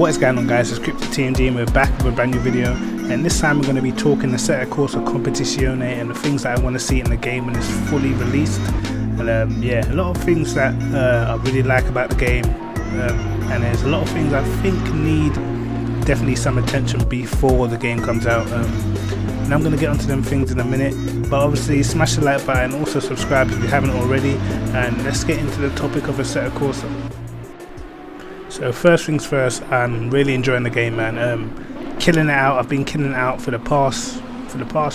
What is going on, guys? It's Kryptic TMD and we're back with a brand new video, and this time we're going to be talking Assetto Corsa Competizione and the things that I want to see in the game when it's fully released. And yeah, a lot of things that I really like about the game, and there's a lot of things I think need definitely some attention before the game comes out. And I'm going to get onto them things in a minute, but obviously smash the like button, also subscribe if you haven't already, and let's get into the topic of Assetto Corsa. So first things first, I'm really enjoying the game, man. Killing it out. I've been killing it out for the past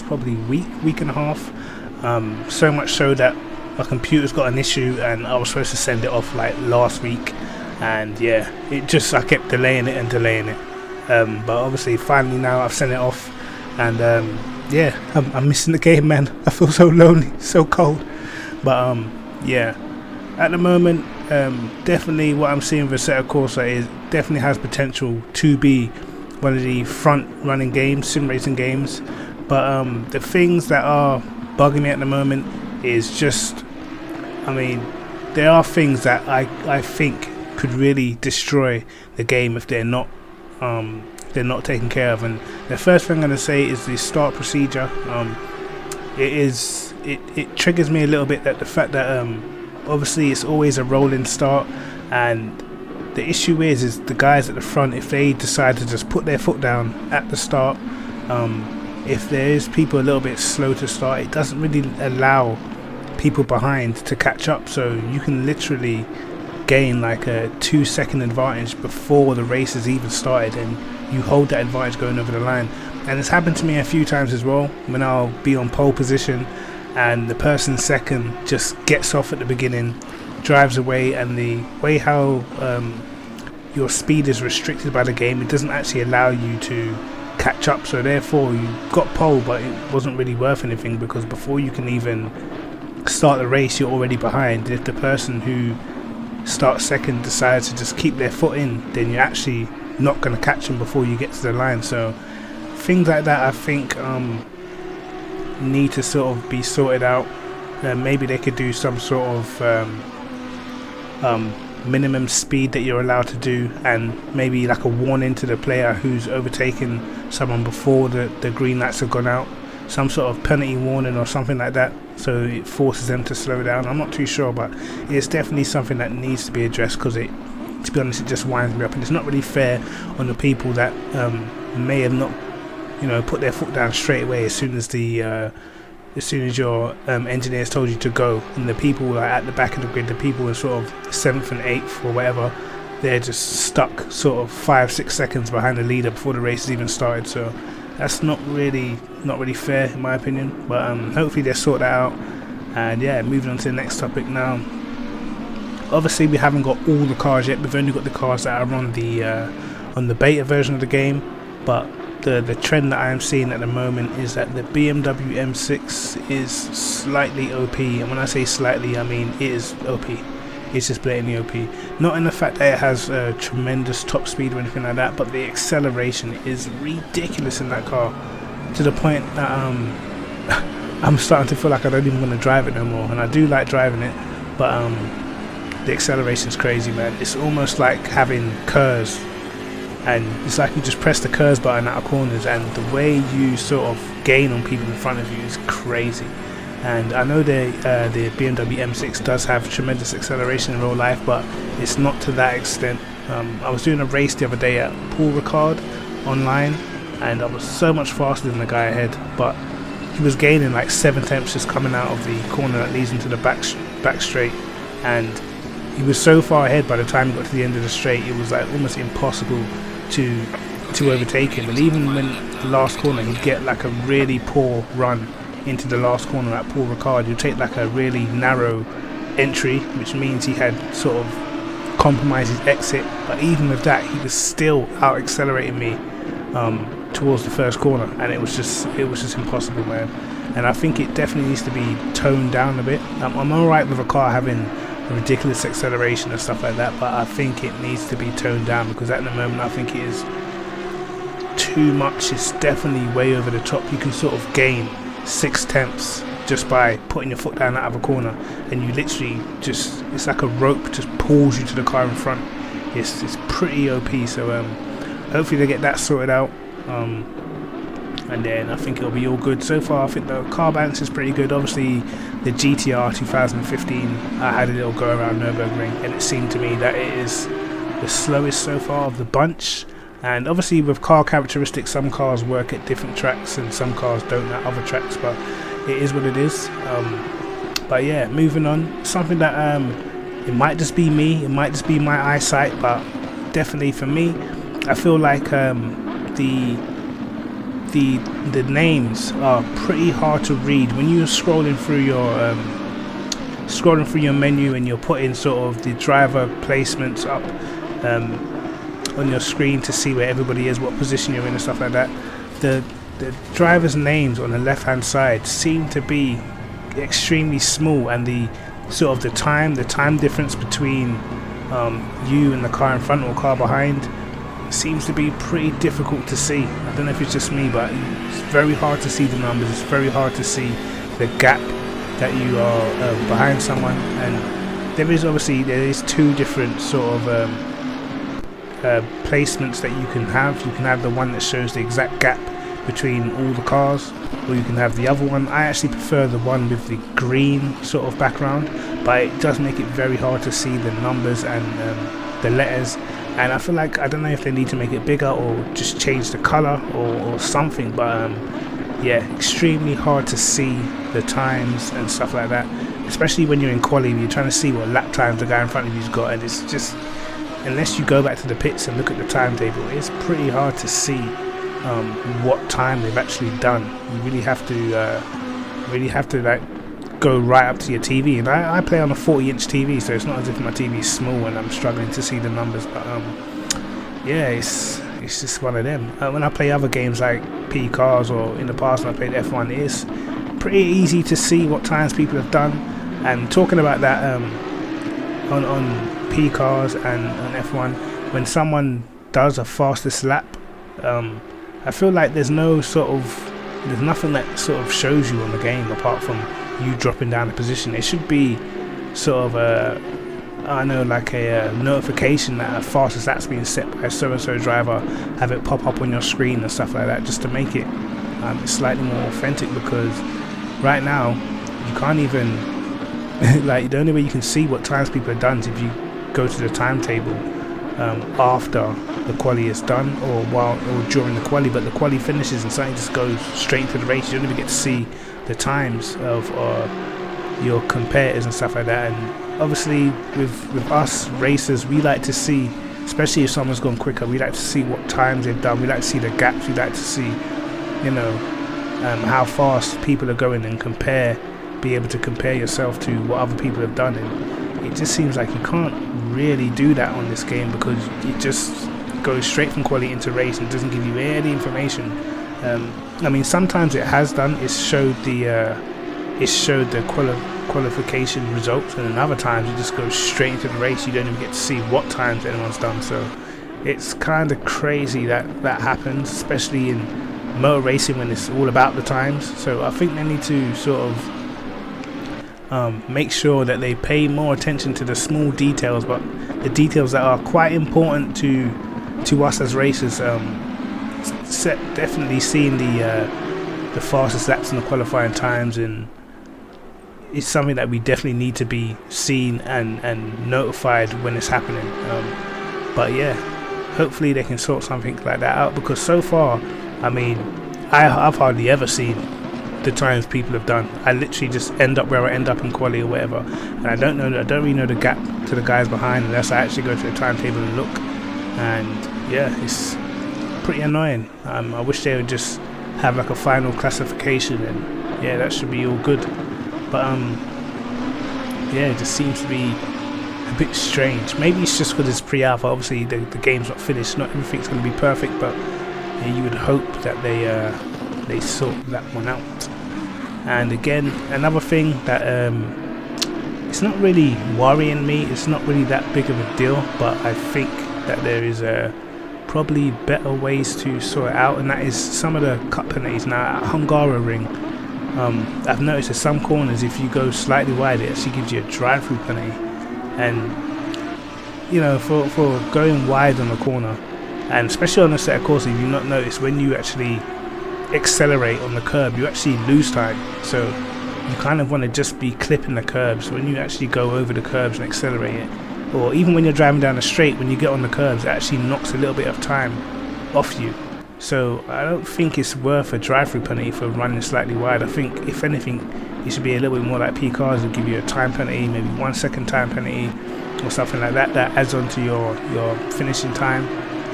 probably week and a half. So much so that my computer's got an issue and I was supposed to send it off like last week, and yeah, I kept delaying it. But obviously finally now I've sent it off, and yeah, I'm missing the game, man. I feel so lonely, so cold. But yeah, at the moment, definitely what I'm seeing with Assetto Corsa is definitely has potential to be one of the front running games, sim racing games. But the things that are bugging me at the moment is just, I mean, there are things that I think could really destroy the game if they're not taken care of. And the first thing I'm going to say is the start procedure. It triggers me a little bit, that the fact that obviously it's always a rolling start, and the issue is the guys at the front, if they decide to just put their foot down at the start, if there is people a little bit slow to start, it doesn't really allow people behind to catch up, so you can literally gain like a 2-second advantage before the race has even started, and you hold that advantage going over the line. And it's happened to me a few times as well, when I'll be on pole position and the person second just gets off at the beginning, drives away, and the way how your speed is restricted by the game, it doesn't actually allow you to catch up, so therefore you got pole, but it wasn't really worth anything, because before you can even start the race you're already behind. If the person who starts second decides to just keep their foot in, then you're actually not going to catch them before you get to the line. So things like that I think need to sort of be sorted out. Maybe they could do some sort of minimum speed that you're allowed to do, and maybe like a warning to the player who's overtaken someone before the green lights have gone out, some sort of penalty warning or something like that, so it forces them to slow down. I'm not too sure, but it's definitely something that needs to be addressed, because to be honest, it just winds me up, and it's not really fair on the people that may have not, put their foot down straight away as soon as your engineers told you to go, and the people like at the back of the grid, the people in sort of 7th and 8th or whatever, they're just stuck sort of 5-6 seconds behind the leader before the race has even started. So that's not really fair in my opinion, but hopefully they sort that out. And yeah, moving on to the next topic now. Obviously we haven't got all the cars yet, we've only got the cars that are on the beta version of the game, but the trend that I am seeing at the moment is that the BMW M6 is slightly OP, and when I say slightly, I mean it is OP. It's just blatantly OP. Not in the fact that it has tremendous top speed or anything like that, but the acceleration is ridiculous in that car, to the point that I'm starting to feel like I don't even want to drive it no more. And I do like driving it, but the acceleration is crazy, man. It's almost like having curves, and it's like you just press the curves button out of corners, and the way you sort of gain on people in front of you is crazy. And I know the BMW M6 does have tremendous acceleration in real life, but it's not to that extent. I was doing a race the other day at Paul Ricard online, and I was so much faster than the guy ahead, but he was gaining like 7 tenths just coming out of the corner that leads into the back straight, and he was so far ahead by the time he got to the end of the straight, it was like almost impossible to overtake him. And even when the last corner, he'd get like a really poor run into the last corner at Paul Ricard. He'd take like a really narrow entry, which means he had sort of compromised his exit, but even with that he was still out accelerating me towards the first corner, and it was just impossible, man. And I think it definitely needs to be toned down a bit. I'm alright with a car having ridiculous acceleration and stuff like that, but I think it needs to be toned down, because at the moment I think it is too much. It's definitely way over the top. You can sort of gain 6 tenths just by putting your foot down out of a corner, and you literally just, it's like a rope just pulls you to the car in front. It's pretty OP. So hopefully they get that sorted out, and then I think it'll be all good. So far I think the car balance is pretty good. Obviously the GTR 2015, I had a little go around Nürburgring, and it seemed to me that it is the slowest so far of the bunch. And obviously with car characteristics, some cars work at different tracks and some cars don't at other tracks, but it is what it is. But yeah, moving on, something that it might just be me, it might just be my eyesight, but definitely for me, I feel like the names are pretty hard to read when you're scrolling through your menu and you're putting sort of the driver placements up on your screen to see where everybody is, what position you're in and stuff like that. The drivers' names on the left hand side seem to be extremely small, and the sort of the time difference between you and the car in front or car behind seems to be pretty difficult to see. I don't know if it's just me, but it's very hard to see the numbers. It's very hard to see the gap that you are behind someone, and there is two different sort of placements that you can have. You can have the one that shows the exact gap between all the cars, or you can have the other one. I actually prefer the one with the green sort of background, but it does make it very hard to see the numbers and the letters. And I feel like, I don't know if they need to make it bigger or just change the color or something, but yeah, extremely hard to see the times and stuff like that, especially when you're in quali. You're trying to see what lap times the guy in front of you's got, and it's just, unless you go back to the pits and look at the timetable, it's pretty hard to see what time they've actually done. You really have to like go right up to your TV, and I play on a 40-inch TV, so it's not as if my TV is small and I'm struggling to see the numbers. But yeah, it's just one of them. When I play other games like P Cars, or in the past when I played F1, it's pretty easy to see what times people have done. And talking about that, on P Cars and on F1, when someone does a fastest lap, I feel like there's nothing that sort of shows you on the game apart from you dropping down a position. It should be sort of like a notification that a fastest lap's being set by a so-and-so driver, have it pop up on your screen and stuff like that, just to make it slightly more authentic, because right now you can't even like, the only way you can see what times people have done is if you go to the timetable after the quali is done, or during the quali, but the quali finishes and something just goes straight into the race. You don't even get to see the times of your competitors and stuff like that. And obviously with us racers, we like to see, especially if someone's gone quicker, we like to see what times they've done. We like to see the gaps. We like to see, you know, how fast people are going, and be able to compare yourself to what other people have done. And it just seems like you can't really do that on this game, because it just goes straight from quality into race and doesn't give you any information. I mean, sometimes it has done. It showed the qualification results, and then other times it just goes straight into the race. You don't even get to see what times anyone's done. So it's kind of crazy that happens, especially in motor racing when it's all about the times. So I think they need to sort of make sure that they pay more attention to the small details, but the details that are quite important to us as racers. Definitely seeing the fastest laps in the qualifying times, and it's something that we definitely need to be seen and notified when it's happening. But yeah, hopefully they can sort something like that out, because so far, I mean, I've hardly ever seen the times people have done. I literally just end up where I end up in quali or whatever, and I don't really know the gap to the guys behind unless I actually go to the timetable and look. And yeah, it's pretty annoying. I wish they would just have like a final classification, and yeah, that should be all good. But yeah, it just seems to be a bit strange. Maybe it's just because it's pre-alpha. Obviously the game's not finished, not everything's going to be perfect, but yeah, you would hope that they sort that one out. And again, another thing that it's not really worrying me, it's not really that big of a deal, but I think that there is probably better ways to sort it out, and that is some of the cut penalties. Now at Hungaroring, I've noticed that some corners, if you go slightly wide, it actually gives you a drive-through penalty. And you know, for going wide on a corner, And especially on the Assetto Corsa, if you not notice, when you actually accelerate on the curb, you actually lose time. So you kind of want to just be clipping the curbs. When you actually go over the curbs and accelerate it, or even when you're driving down the straight, when you get on the curbs, it actually knocks a little bit of time off you. So I don't think it's worth a drive-through penalty for running slightly wide. I think if anything, it should be a little bit more like P cars, will give you a time penalty, maybe 1 second time penalty or something like that, that adds on to your finishing time.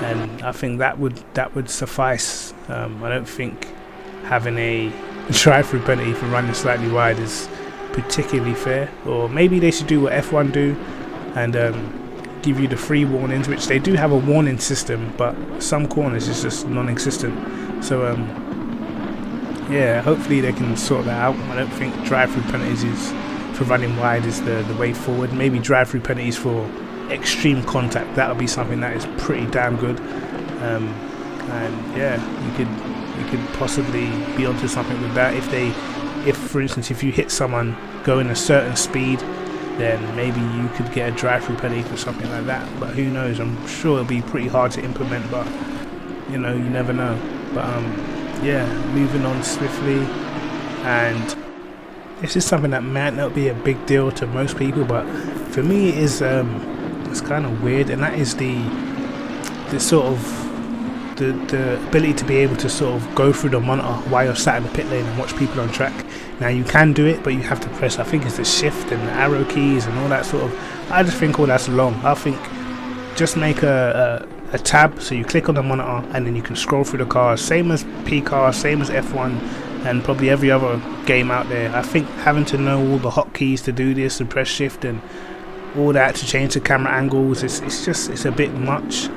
And I think that would suffice. I don't think having a drive-through penalty for running slightly wide is particularly fair. Or maybe they should do what F1 do and give you the free warnings, which they do have a warning system, but some corners is just non-existent. So yeah, hopefully they can sort that out. I don't think drive-through penalties for running wide is the way forward. Maybe drive-through penalties for extreme contact, that would be something that is pretty damn good. And yeah, you could possibly be onto something with that. If for instance, if you hit someone going a certain speed, then maybe you could get a drive-through penalty for something like that. But who knows? I'm sure it'll be pretty hard to implement, but you know, you never know. But yeah, moving on swiftly, and this is something that might not be a big deal to most people, but for me it is. It's kind of weird, and that is the sort of the ability to be able to sort of go through the monitor while you're sat in the pit lane and watch people on track. Now you can do it, but you have to press, I think it's the shift and the arrow keys and all that sort of. I just think all that's long. I think just make a tab, so you click on the monitor and then you can scroll through the cars, same as P cars, same as F1 and probably every other game out there. I think having to know all the hotkeys to do this and press shift and all that to change the camera angles, it's a bit much.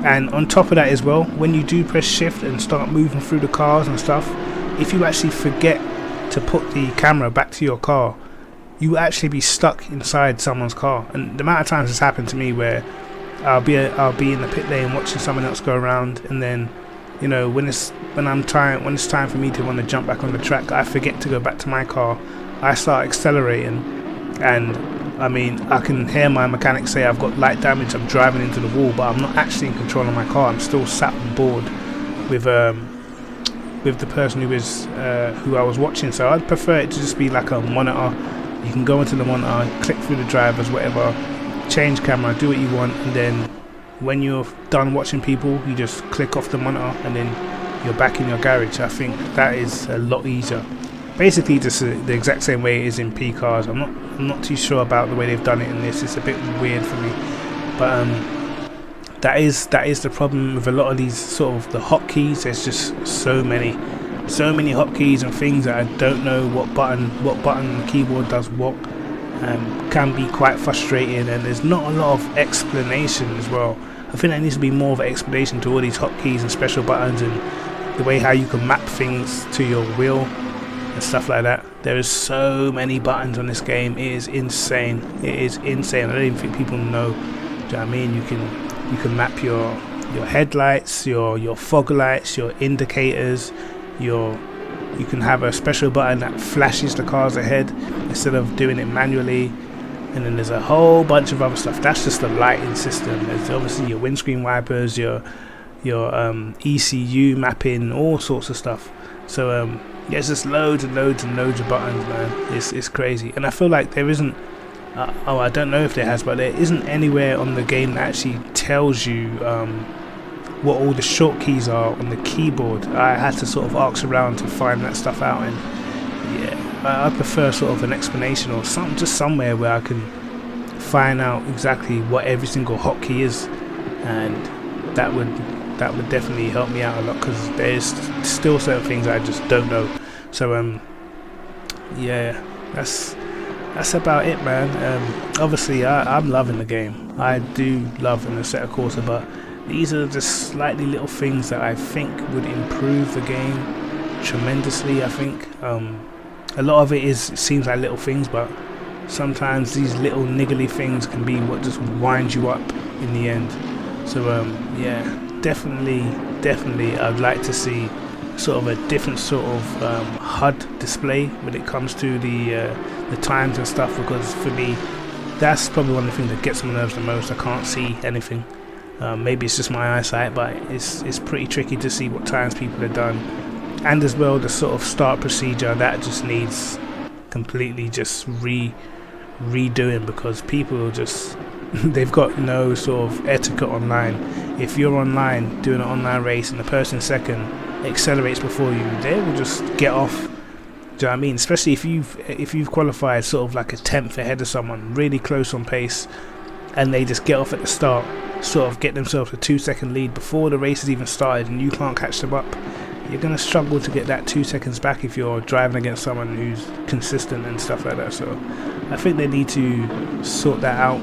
And on top of that as well, when you do press shift and start moving through the cars and stuff, if you actually forget to put the camera back to your car, you will actually be stuck inside someone's car. And the amount of times it's happened to me where I'll be in the pit lane watching someone else go around, and then, you know, when it's time for me to want to jump back on the track, I forget to go back to my car. I start accelerating, and I mean, I can hear my mechanic say I've got light damage, I'm driving into the wall, but I'm not actually in control of my car. I'm still sat on board with the person who I was watching. So I'd prefer it to just be like a monitor. You can go into the monitor, click through the drivers, whatever, change camera, do what you want, and then when you're done watching people, you just click off the monitor and then you're back in your garage. I think that is a lot easier. Basically just the exact same way it is in P cars. I'm not too sure about the way they've done it in this. It's a bit weird for me, but that is the problem with a lot of these sort of the hotkeys. There's just so many hotkeys and things that I don't know what button on the keyboard does what. Can be quite frustrating, and there's not a lot of explanation as well. I think there needs to be more of an explanation to all these hotkeys and special buttons and the way how you can map things to your wheel and stuff like that. There is so many buttons on this game. It is insane. It is insane. I don't even think people know. Do you know what I mean? You can map your headlights, your fog lights, your indicators, you can have a special button that flashes the cars ahead instead of doing it manually. And then there's a whole bunch of other stuff. That's just the lighting system. There's obviously your windscreen wipers, your ECU mapping, all sorts of stuff. So yeah, it's just loads and loads and loads of buttons, man. It's crazy. And I feel like there isn't I don't know if there has, but there isn't anywhere on the game that actually tells you what all the short keys are on the keyboard. I had to sort of ask around to find that stuff out, and yeah, I prefer sort of an explanation or just somewhere where I can find out exactly what every single hotkey is, and that would definitely help me out a lot, because there's still certain things I just don't know. So yeah, that's about it, man. Obviously I'm loving the game. I do love an Assetto Corsa, but these are just slightly little things that I think would improve the game tremendously. I think a lot of it seems like little things, but sometimes these little niggly things can be what just winds you up in the end. So yeah, definitely I'd like to see sort of a different sort of HUD display when it comes to the times and stuff, because for me that's probably one of the things that gets on my nerves the most. I can't see anything. Maybe it's just my eyesight, but it's pretty tricky to see what times people have done. And as well, the sort of start procedure, that just needs completely just redoing, because people just they've got no sort of etiquette online. If you're online doing an online race and the person second accelerates before you, they will just get off. Do you know what I mean? Especially if you've qualified sort of like a 10th ahead of someone, really close on pace, and they just get off at the start, sort of get themselves a 2-second lead before the race has even started, and you can't catch them up. You're going to struggle to get that 2 seconds back if you're driving against someone who's consistent and stuff like that. So I think they need to sort that out.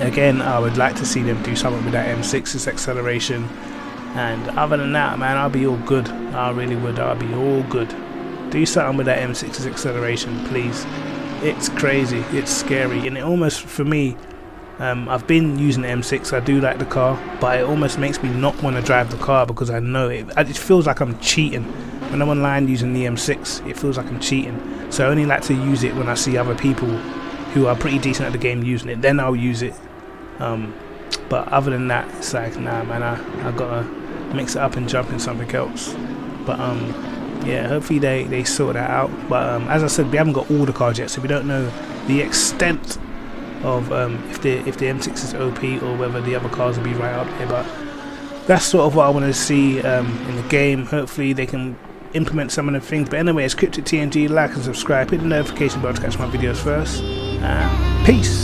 Again, I would like to see them do something with that M6's acceleration, and other than that, man, I'll be all good. I really would. I'll be all good. Do something with that M6's acceleration, please. It's crazy, it's scary, and it almost, for me, I've been using the M6, I do like the car, but it almost makes me not want to drive the car, because I know it feels like I'm cheating. When I'm online using the M6, it feels like I'm cheating. So I only like to use it when I see other people who are pretty decent at the game using it, then I'll use it. But other than that, it's like, nah man, I gotta mix it up and jump in something else. But yeah, hopefully they sort that out. But as I said, we haven't got all the cards yet, so we don't know the extent of if the M6 is OP or whether the other cars will be right up there. But that's sort of what I want to see in the game. Hopefully they can implement some of the things. But anyway, it's Kryptic TNG. Like and subscribe, hit the notification bell to catch my videos first. Peace.